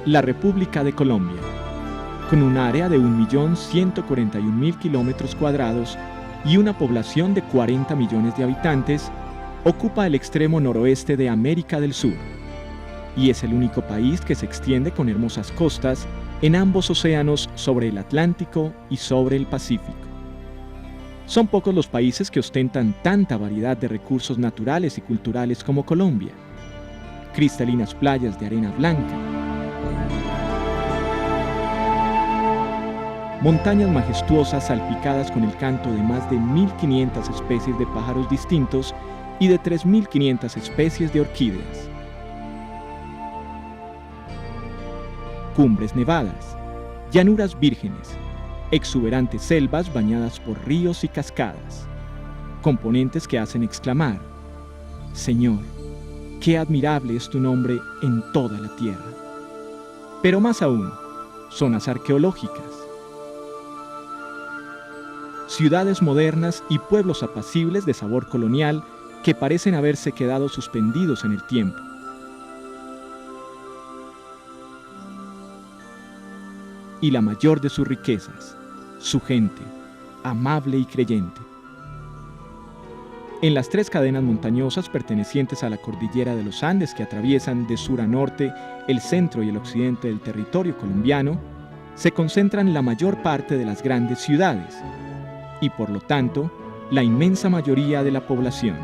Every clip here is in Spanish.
la República de Colombia, con un área de 1.141.000 kilómetros cuadrados y una población de 40 millones de habitantes, ocupa el extremo noroeste de América del Sur y es el único país que se extiende con hermosas costas en ambos océanos sobre el Atlántico y sobre el Pacífico. Son pocos los países que ostentan tanta variedad de recursos naturales y culturales como Colombia. Cristalinas playas de arena blanca, montañas majestuosas salpicadas con el canto de más de 1.500 especies de pájaros distintos y de 3.500 especies de orquídeas. Cumbres nevadas, llanuras vírgenes, exuberantes selvas bañadas por ríos y cascadas, componentes que hacen exclamar: Señor, qué admirable es tu nombre en toda la tierra. Pero más aún, zonas arqueológicas, ciudades modernas y pueblos apacibles de sabor colonial que parecen haberse quedado suspendidos en el tiempo. Y la mayor de sus riquezas, su gente, amable y creyente. En las tres cadenas montañosas pertenecientes a la cordillera de los Andes que atraviesan de sur a norte el centro y el occidente del territorio colombiano, se concentran la mayor parte de las grandes ciudades y, por lo tanto, la inmensa mayoría de la población.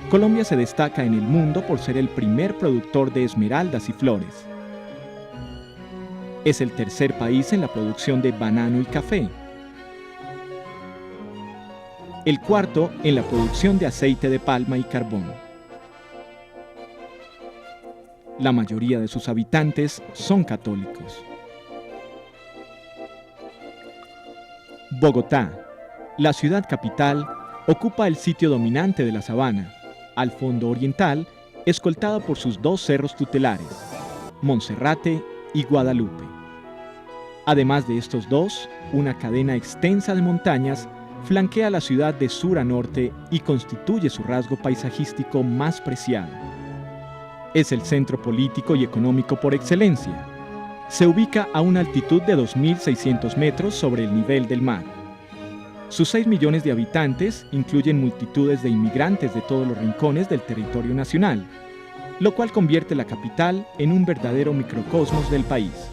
Colombia se destaca en el mundo por ser el primer productor de esmeraldas y flores. Es el tercer país en la producción de banano y café. El cuarto en la producción de aceite de palma y carbón. La mayoría de sus habitantes son católicos. Bogotá, la ciudad capital, ocupa el sitio dominante de la sabana, al fondo oriental, escoltada por sus dos cerros tutelares, Monserrate y Guadalupe. Además de estos dos, una cadena extensa de montañas flanquea la ciudad de sur a norte y constituye su rasgo paisajístico más preciado. Es el centro político y económico por excelencia. Se ubica a una altitud de 2.600 metros sobre el nivel del mar. Sus 6 millones de habitantes incluyen multitudes de inmigrantes de todos los rincones del territorio nacional, lo cual convierte la capital en un verdadero microcosmos del país.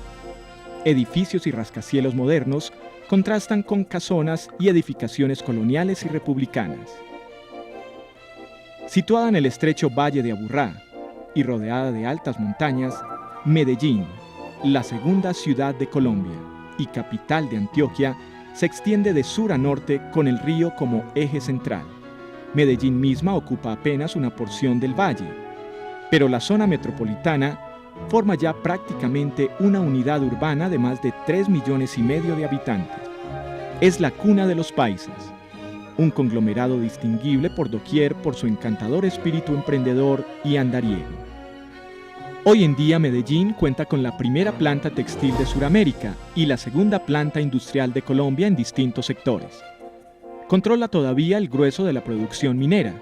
Edificios y rascacielos modernos contrastan con casonas y edificaciones coloniales y republicanas. Situada en el estrecho Valle de Aburrá y rodeada de altas montañas, Medellín, la segunda ciudad de Colombia y capital de Antioquia, se extiende de sur a norte con el río como eje central. Medellín misma ocupa apenas una porción del valle, pero la zona metropolitana forma ya prácticamente una unidad urbana de más de 3,5 millones de habitantes. Es la cuna de los paisas, un conglomerado distinguible por doquier por su encantador espíritu emprendedor y andariego. Hoy en día Medellín cuenta con la primera planta textil de Sudamérica y la segunda planta industrial de Colombia en distintos sectores. Controla todavía el grueso de la producción minera,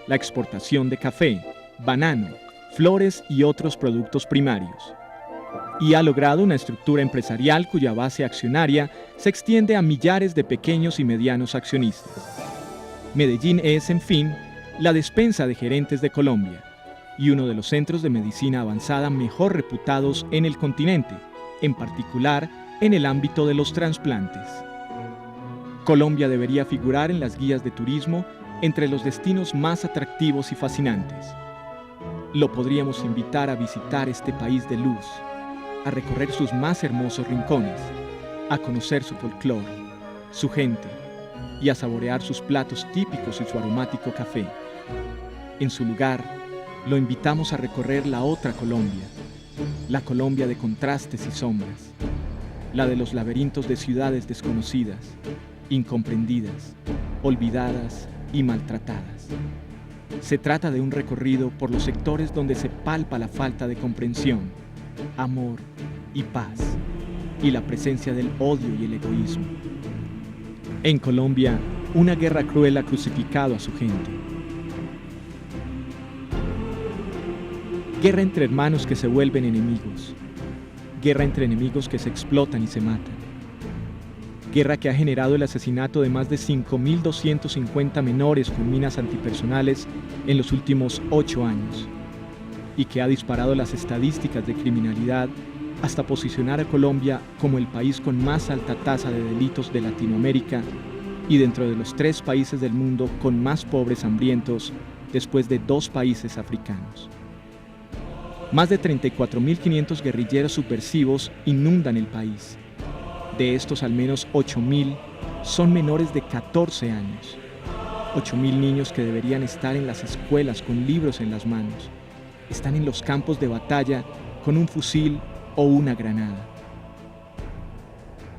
la exportación de café, banano, flores y otros productos primarios. Y ha logrado una estructura empresarial cuya base accionaria se extiende a millares de pequeños y medianos accionistas. Medellín es, en fin, la despensa de gerentes de Colombia y uno de los centros de medicina avanzada mejor reputados en el continente, en particular en el ámbito de los trasplantes. Colombia debería figurar en las guías de turismo entre los destinos más atractivos y fascinantes. Lo podríamos invitar a visitar este país de luz, a recorrer sus más hermosos rincones, a conocer su folclore, su gente y a saborear sus platos típicos y su aromático café. En su lugar, lo invitamos a recorrer la otra Colombia, la Colombia de contrastes y sombras, la de los laberintos de ciudades desconocidas, incomprendidas, olvidadas y maltratadas. Se trata de un recorrido por los sectores donde se palpa la falta de comprensión, amor y paz, y la presencia del odio y el egoísmo. En Colombia, una guerra cruel ha crucificado a su gente. Guerra entre hermanos que se vuelven enemigos, Guerra entre enemigos que se explotan y se matan. Guerra que ha generado el asesinato de más de 5.250 menores con minas antipersonales en los últimos 8 años. Y que ha disparado las estadísticas de criminalidad hasta posicionar a Colombia como el país con más alta tasa de delitos de Latinoamérica y dentro de los 3 países del mundo con más pobres hambrientos después de 2 países africanos. Más de 34.500 guerrilleros subversivos inundan el país. De estos, al menos 8.000 son menores de 14 años. 8.000 niños que deberían estar en las escuelas con libros en las manos. Están en los campos de batalla con un fusil o una granada.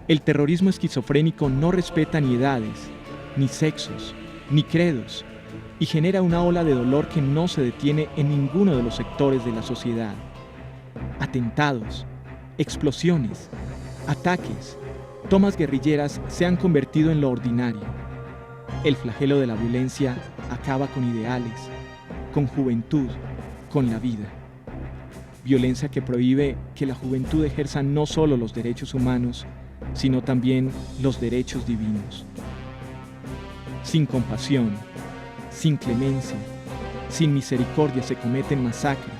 El terrorismo esquizofrénico no respeta ni edades, ni sexos, ni credos, y genera una ola de dolor que no se detiene en ninguno de los sectores de la sociedad. Atentados, explosiones, ataques, tomas guerrilleras se han convertido en lo ordinario. El flagelo de la violencia acaba con ideales, con juventud, con la vida. Violencia que prohíbe que la juventud ejerza no solo los derechos humanos, sino también los derechos divinos. Sin compasión, sin clemencia, sin misericordia se cometen masacres,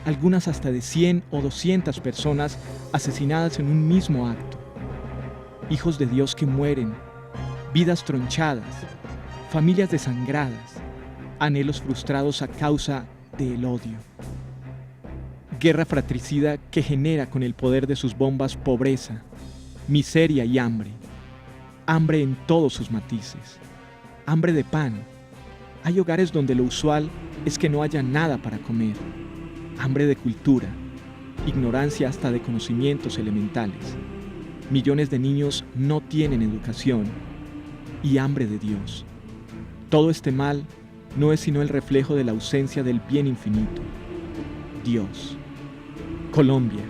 algunas hasta de 100 o 200 personas asesinadas en un mismo acto. Hijos de Dios que mueren, vidas tronchadas, familias desangradas, anhelos frustrados a causa del odio. Guerra fratricida que genera con el poder de sus bombas pobreza, miseria y hambre. Hambre en todos sus matices. Hambre de pan. Hay hogares donde lo usual es que no haya nada para comer. Hambre de cultura. Ignorancia hasta de conocimientos elementales. Millones de niños no tienen educación. Y hambre de Dios. Todo este mal no es sino el reflejo de la ausencia del bien infinito. Dios. Colombia.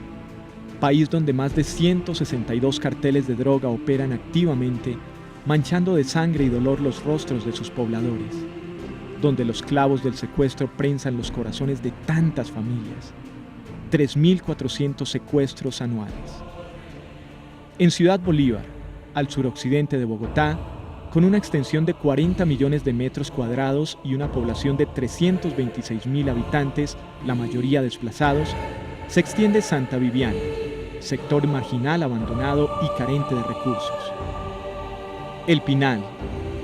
País donde más de 162 carteles de droga operan activamente, manchando de sangre y dolor los rostros de sus pobladores, donde los clavos del secuestro prensan los corazones de tantas familias, 3.400 secuestros anuales. En Ciudad Bolívar, al suroccidente de Bogotá, con una extensión de 40 millones de metros cuadrados y una población de 326.000 habitantes, la mayoría desplazados, se extiende Santa Viviana, sector marginal abandonado y carente de recursos. El Pinal,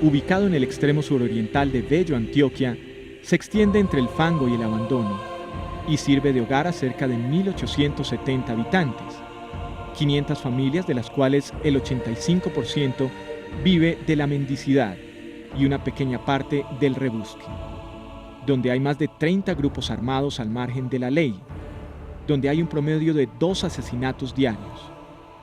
ubicado en el extremo suroriental de Bello, Antioquia, se extiende entre el fango y el abandono y sirve de hogar a cerca de 1.870 habitantes, 500 familias de las cuales el 85% vive de la mendicidad y una pequeña parte del rebusque, donde hay más de 30 grupos armados al margen de la ley, donde hay un promedio de 2 asesinatos diarios.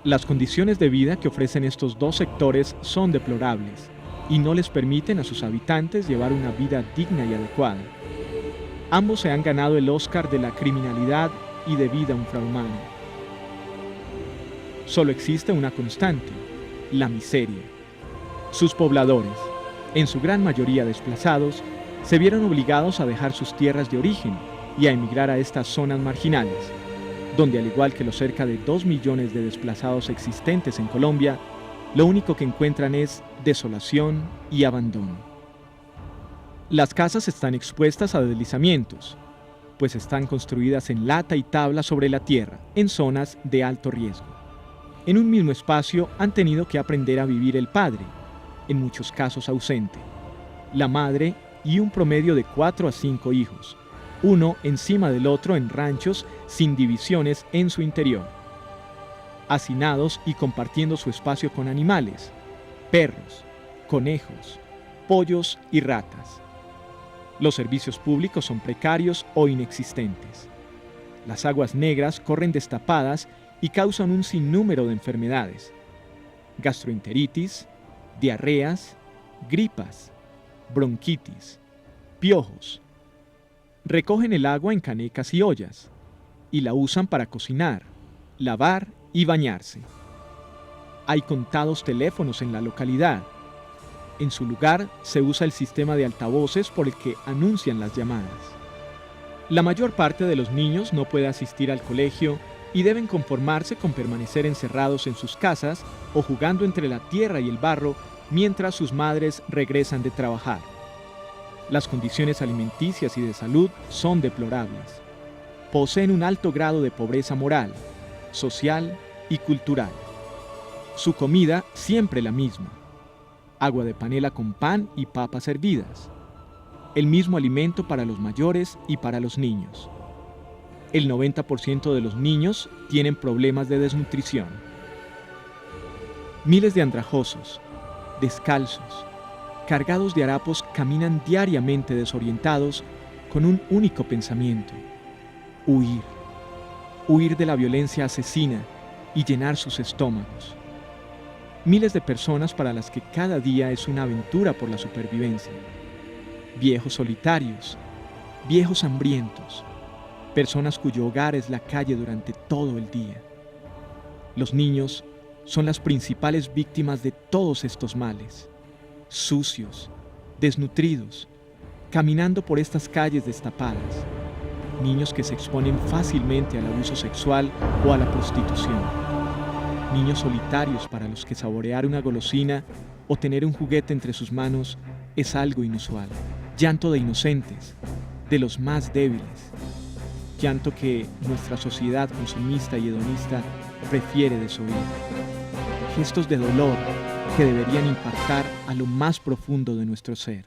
Las condiciones de vida que ofrecen estos 2 sectores son deplorables y no les permiten a sus habitantes llevar una vida digna y adecuada. Ambos se han ganado el Oscar de la criminalidad y de vida infrahumana. Solo existe una constante: la miseria. Sus pobladores, en su gran mayoría desplazados, se vieron obligados a dejar sus tierras de origen y a emigrar a estas zonas marginales, donde al igual que los cerca de 2 millones de desplazados existentes en Colombia, lo único que encuentran es desolación y abandono. Las casas están expuestas a deslizamientos, pues están construidas en lata y tabla sobre la tierra, en zonas de alto riesgo. En un mismo espacio han tenido que aprender a vivir el padre, en muchos casos ausente, la madre y un promedio de 4 a 5 hijos, uno encima del otro en ranchos sin divisiones en su interior, hacinados y compartiendo su espacio con animales, perros, conejos, pollos y ratas. Los servicios públicos son precarios o inexistentes. Las aguas negras corren destapadas y causan un sinnúmero de enfermedades: gastroenteritis, diarreas, gripas, bronquitis, piojos. Recogen el agua en canecas y ollas y la usan para cocinar, lavar y bañarse. Hay contados teléfonos en la localidad. En su lugar se usa el sistema de altavoces por el que anuncian las llamadas. La mayor parte de los niños no puede asistir al colegio y deben conformarse con permanecer encerrados en sus casas o jugando entre la tierra y el barro mientras sus madres regresan de trabajar. Las condiciones alimenticias y de salud son deplorables. Poseen un alto grado de pobreza moral, social y cultural. Su comida siempre la misma: agua de panela con pan y papas hervidas. El mismo alimento para los mayores y para los niños. El 90% de los niños tienen problemas de desnutrición. Miles de andrajosos, descalzos, cargados de harapos, caminan diariamente desorientados con un único pensamiento: huir. Huir de la violencia asesina y llenar sus estómagos. Miles de personas para las que cada día es una aventura por la supervivencia. Viejos solitarios, viejos hambrientos, personas cuyo hogar es la calle durante todo el día. Los niños son las principales víctimas de todos estos males, sucios, desnutridos, caminando por estas calles destapadas. Niños que se exponen fácilmente al abuso sexual o a la prostitución. Niños solitarios para los que saborear una golosina o tener un juguete entre sus manos es algo inusual. Llanto de inocentes, de los más débiles. Llanto que nuestra sociedad consumista y hedonista prefiere desoír. Gestos de dolor que deberían impactar a lo más profundo de nuestro ser.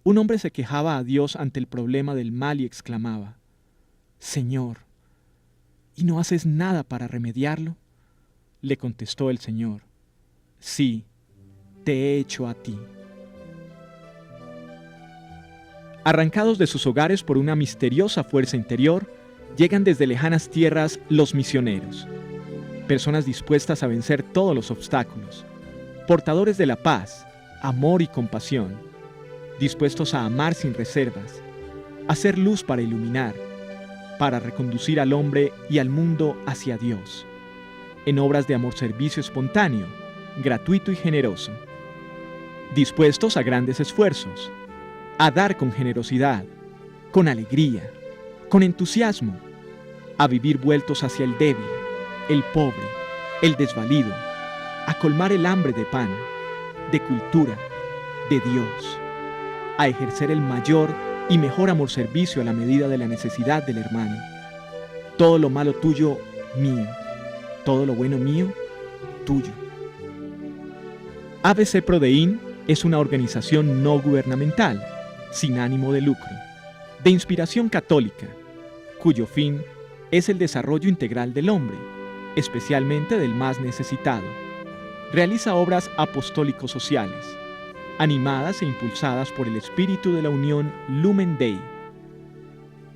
Un hombre se quejaba a Dios ante el problema del mal y exclamaba: «Señor, ¿y no haces nada para remediarlo?». Le contestó el Señor: «Sí, te he hecho a ti». Arrancados de sus hogares por una misteriosa fuerza interior, llegan desde lejanas tierras los misioneros, personas dispuestas a vencer todos los obstáculos, portadores de la paz, amor y compasión, dispuestos a amar sin reservas, a hacer luz para iluminar, para reconducir al hombre y al mundo hacia Dios, en obras de amor-servicio espontáneo, gratuito y generoso, dispuestos a grandes esfuerzos, a dar con generosidad, con alegría, con entusiasmo, a vivir vueltos hacia el débil, el pobre, el desvalido, a colmar el hambre de pan, de cultura, de Dios, a ejercer el mayor y mejor amor-servicio a la medida de la necesidad del hermano. Todo lo malo tuyo, mío; todo lo bueno mío, tuyo. ABC Prodein es una organización no gubernamental, sin ánimo de lucro, de inspiración católica, cuyo fin es el desarrollo integral del hombre, especialmente del más necesitado. Realiza obras apostólico-sociales, animadas e impulsadas por el espíritu de la unión Lumen Dei.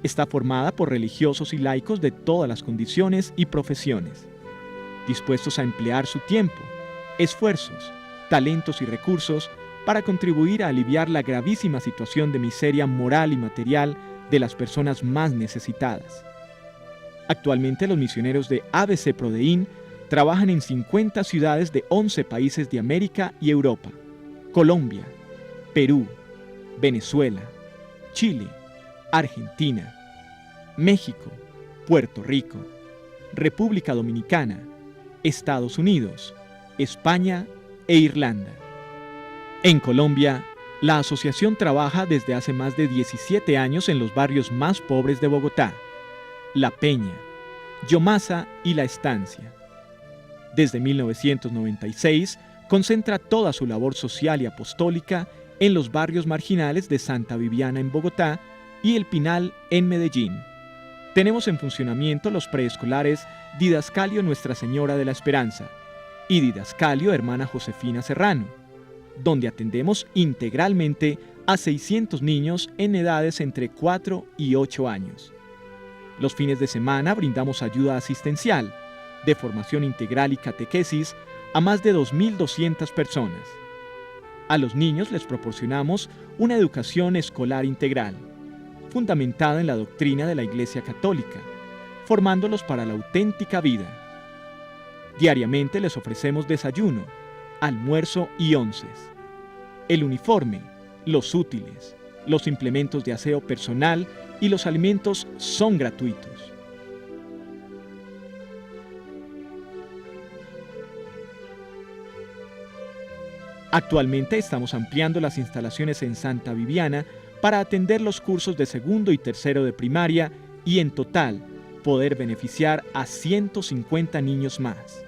Está formada por religiosos y laicos de todas las condiciones y profesiones, dispuestos a emplear su tiempo, esfuerzos, talentos y recursos para contribuir a aliviar la gravísima situación de miseria moral y material de las personas más necesitadas. Actualmente los misioneros de ABC Prodein trabajan en 50 ciudades de 11 países de América y Europa: Colombia, Perú, Venezuela, Chile, Argentina, México, Puerto Rico, República Dominicana, Estados Unidos, España e Irlanda. En Colombia, la asociación trabaja desde hace más de 17 años en los barrios más pobres de Bogotá: La Peña, Yomasa y La Estancia. Desde 1996, concentra toda su labor social y apostólica en los barrios marginales de Santa Viviana en Bogotá y El Pinal en Medellín. Tenemos en funcionamiento los preescolares Didascalio Nuestra Señora de la Esperanza y Didascalio Hermana Josefina Serrano, donde atendemos integralmente a 600 niños en edades entre 4 y 8 años. Los fines de semana brindamos ayuda asistencial, de formación integral y catequesis a más de 2.200 personas. A los niños les proporcionamos una educación escolar integral, fundamentada en la doctrina de la Iglesia Católica, formándolos para la auténtica vida. Diariamente les ofrecemos desayuno, almuerzo y onces, el uniforme, los útiles, los implementos de aseo personal y los alimentos son gratuitos. Actualmente estamos ampliando las instalaciones en Santa Viviana para atender los cursos de segundo y tercero de primaria y en total poder beneficiar a 150 niños más.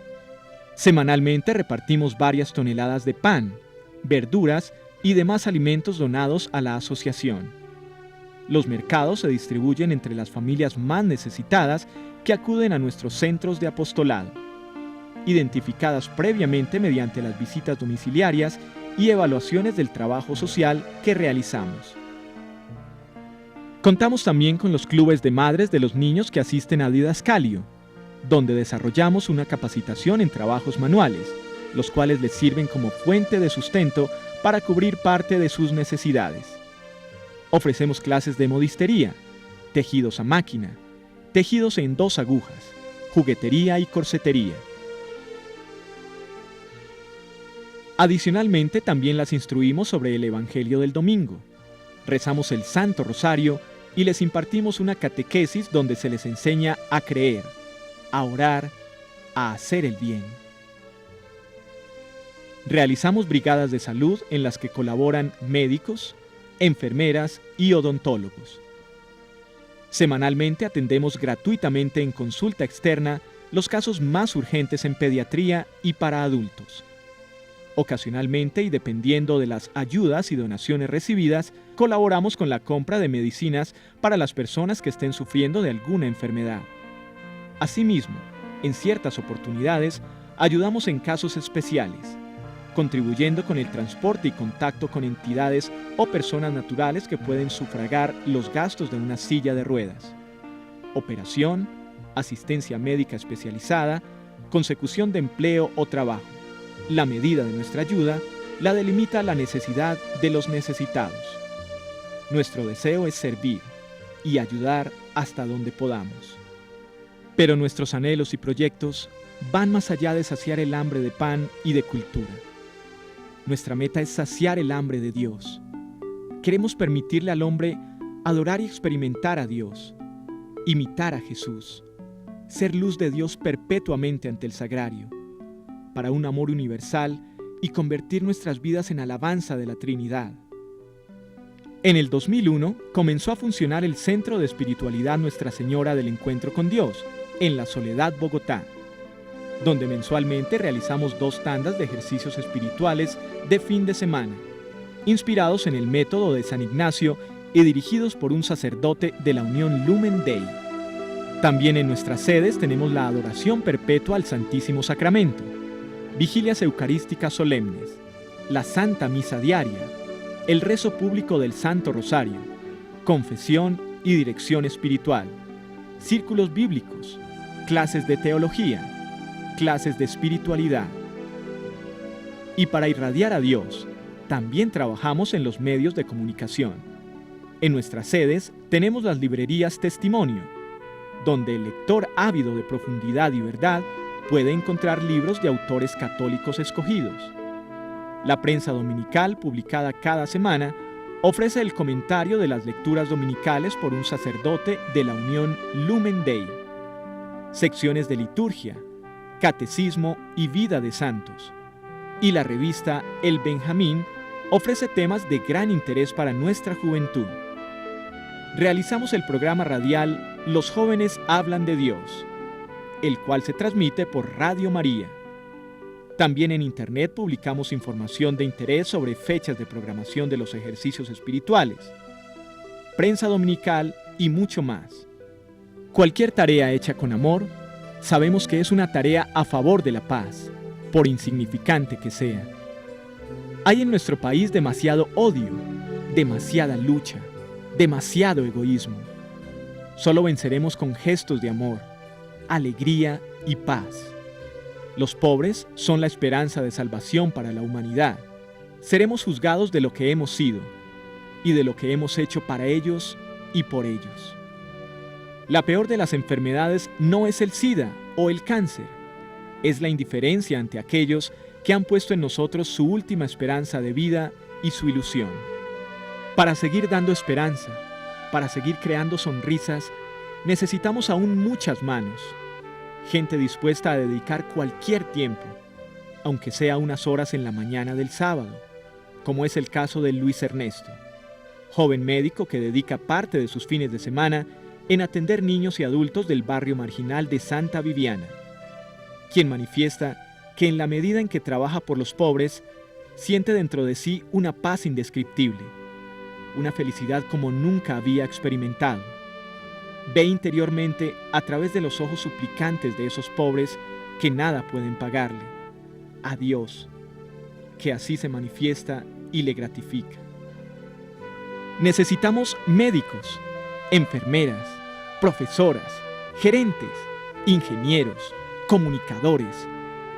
Semanalmente repartimos varias toneladas de pan, verduras y demás alimentos donados a la asociación. Los mercados se distribuyen entre las familias más necesitadas que acuden a nuestros centros de apostolado, identificadas previamente mediante las visitas domiciliarias y evaluaciones del trabajo social que realizamos. Contamos también con los clubes de madres de los niños que asisten a Didascalio, donde desarrollamos una capacitación en trabajos manuales, los cuales les sirven como fuente de sustento para cubrir parte de sus necesidades. Ofrecemos clases de modistería, tejidos a máquina, tejidos en 2 agujas, juguetería y corsetería. Adicionalmente, también las instruimos sobre el Evangelio del Domingo. Rezamos el Santo Rosario y les impartimos una catequesis donde se les enseña a creer, a orar, a hacer el bien. Realizamos brigadas de salud en las que colaboran médicos, enfermeras y odontólogos. Semanalmente atendemos gratuitamente en consulta externa los casos más urgentes en pediatría y para adultos. Ocasionalmente y dependiendo de las ayudas y donaciones recibidas, colaboramos con la compra de medicinas para las personas que estén sufriendo de alguna enfermedad. Asimismo, en ciertas oportunidades, ayudamos en casos especiales, contribuyendo con el transporte y contacto con entidades o personas naturales que pueden sufragar los gastos de una silla de ruedas. Operación, asistencia médica especializada, consecución de empleo o trabajo. La medida de nuestra ayuda la delimita la necesidad de los necesitados. Nuestro deseo es servir y ayudar hasta donde podamos. Pero nuestros anhelos y proyectos van más allá de saciar el hambre de pan y de cultura. Nuestra meta es saciar el hambre de Dios. Queremos permitirle al hombre adorar y experimentar a Dios, imitar a Jesús, ser luz de Dios perpetuamente ante el sagrario, para un amor universal y convertir nuestras vidas en alabanza de la Trinidad. En el 2001 comenzó a funcionar el Centro de Espiritualidad Nuestra Señora del Encuentro con Dios, en La Soledad, Bogotá, donde mensualmente realizamos 2 tandas de ejercicios espirituales de fin de semana, inspirados en el método de San Ignacio y dirigidos por un sacerdote de la Unión Lumen Dei. También en nuestras sedes tenemos la adoración perpetua al Santísimo Sacramento, vigilias eucarísticas solemnes, la Santa Misa Diaria, el rezo público del Santo Rosario, confesión y dirección espiritual, círculos bíblicos, clases de teología, clases de espiritualidad. Y para irradiar a Dios, también trabajamos en los medios de comunicación. En nuestras sedes tenemos las librerías Testimonio, donde el lector ávido de profundidad y verdad puede encontrar libros de autores católicos escogidos. La prensa dominical, publicada cada semana, ofrece el comentario de las lecturas dominicales por un sacerdote de la Unión Lumen Dei. Secciones de liturgia, catecismo y vida de santos. Y la revista El Benjamín ofrece temas de gran interés para nuestra juventud. Realizamos el programa radial Los jóvenes hablan de Dios, el cual se transmite por Radio María. También en Internet publicamos información de interés sobre fechas de programación de los ejercicios espirituales, prensa dominical y mucho más. Cualquier tarea hecha con amor, sabemos que es una tarea a favor de la paz, por insignificante que sea. Hay en nuestro país demasiado odio, demasiada lucha, demasiado egoísmo. Solo venceremos con gestos de amor, alegría y paz. Los pobres son la esperanza de salvación para la humanidad. Seremos juzgados de lo que hemos sido y de lo que hemos hecho para ellos y por ellos. La peor de las enfermedades no es el SIDA o el cáncer, es la indiferencia ante aquellos que han puesto en nosotros su última esperanza de vida y su ilusión. Para seguir dando esperanza, para seguir creando sonrisas, necesitamos aún muchas manos, gente dispuesta a dedicar cualquier tiempo, aunque sea unas horas en la mañana del sábado, como es el caso de Luis Ernesto, joven médico que dedica parte de sus fines de semana en atender niños y adultos del barrio marginal de Santa Viviana, quien manifiesta que en la medida en que trabaja por los pobres, siente dentro de sí una paz indescriptible, una felicidad como nunca había experimentado. Ve interiormente a través de los ojos suplicantes de esos pobres que nada pueden pagarle, a Dios, que así se manifiesta y le gratifica. Necesitamos médicos, enfermeras, profesoras, gerentes, ingenieros, comunicadores,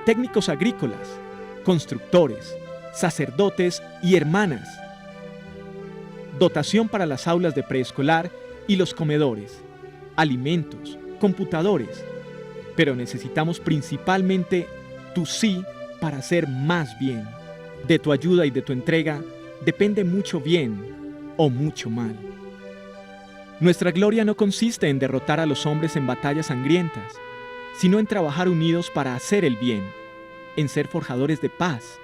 técnicos agrícolas, constructores, sacerdotes y hermanas. Dotación para las aulas de preescolar y los comedores, alimentos, computadores. Pero necesitamos principalmente tu sí para hacer más bien. De tu ayuda y de tu entrega depende mucho bien o mucho mal. Nuestra gloria no consiste en derrotar a los hombres en batallas sangrientas, sino en trabajar unidos para hacer el bien, en ser forjadores de paz,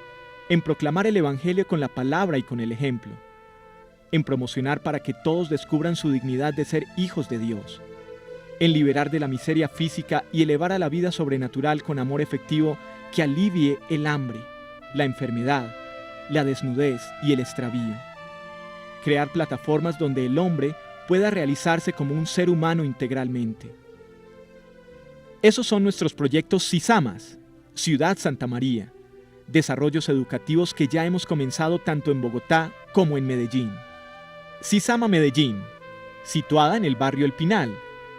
en proclamar el Evangelio con la palabra y con el ejemplo, en promocionar para que todos descubran su dignidad de ser hijos de Dios, en liberar de la miseria física y elevar a la vida sobrenatural con amor efectivo que alivie el hambre, la enfermedad, la desnudez y el extravío. Crear plataformas donde el hombre pueda realizarse como un ser humano integralmente. Esos son nuestros proyectos CISAMAS, Ciudad Santa María, desarrollos educativos que ya hemos comenzado tanto en Bogotá como en Medellín. CISAMA Medellín, situada en el barrio El Pinal,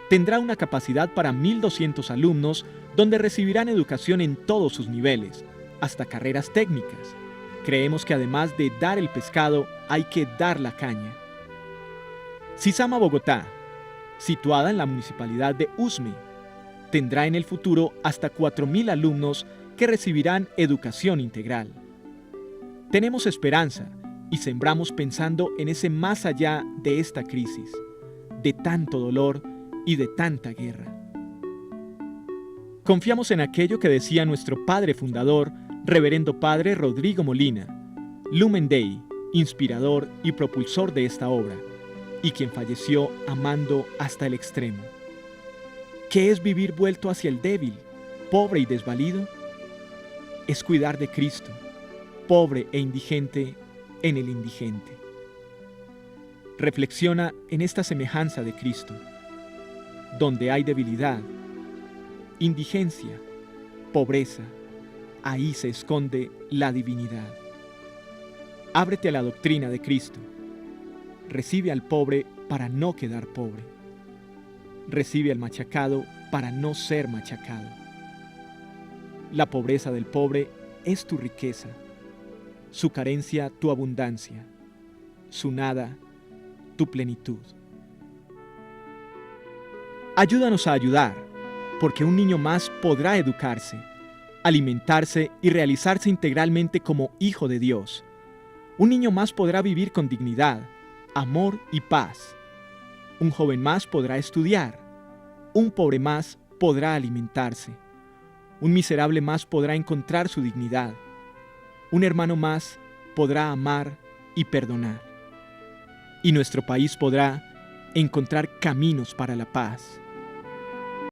tendrá una capacidad para 1.200 alumnos donde recibirán educación en todos sus niveles, hasta carreras técnicas. Creemos que además de dar el pescado, hay que dar la caña. CISAMA Bogotá, situada en la municipalidad de Usme, tendrá en el futuro hasta 4.000 alumnos que recibirán educación integral. Tenemos esperanza y sembramos pensando en ese más allá de esta crisis, de tanto dolor y de tanta guerra. Confiamos en aquello que decía nuestro padre fundador, Reverendo Padre Rodrigo Molina, Lumen Dei, inspirador y propulsor de esta obra, y quien falleció amando hasta el extremo. ¿Qué es vivir vuelto hacia el débil, pobre y desvalido? Es cuidar de Cristo, pobre e indigente en el indigente. Reflexiona en esta semejanza de Cristo. Donde hay debilidad, indigencia, pobreza, ahí se esconde la divinidad. Ábrete a la doctrina de Cristo. Recibe al pobre para no quedar pobre. Recibe al machacado para no ser machacado. La pobreza del pobre es tu riqueza, su carencia tu abundancia, su nada tu plenitud. Ayúdanos a ayudar, porque un niño más podrá educarse, alimentarse y realizarse integralmente como hijo de Dios. Un niño más podrá vivir con dignidad, amor y paz. Un joven más podrá estudiar. Un pobre más podrá alimentarse. Un miserable más podrá encontrar su dignidad. Un hermano más podrá amar y perdonar. Y nuestro país podrá encontrar caminos para la paz.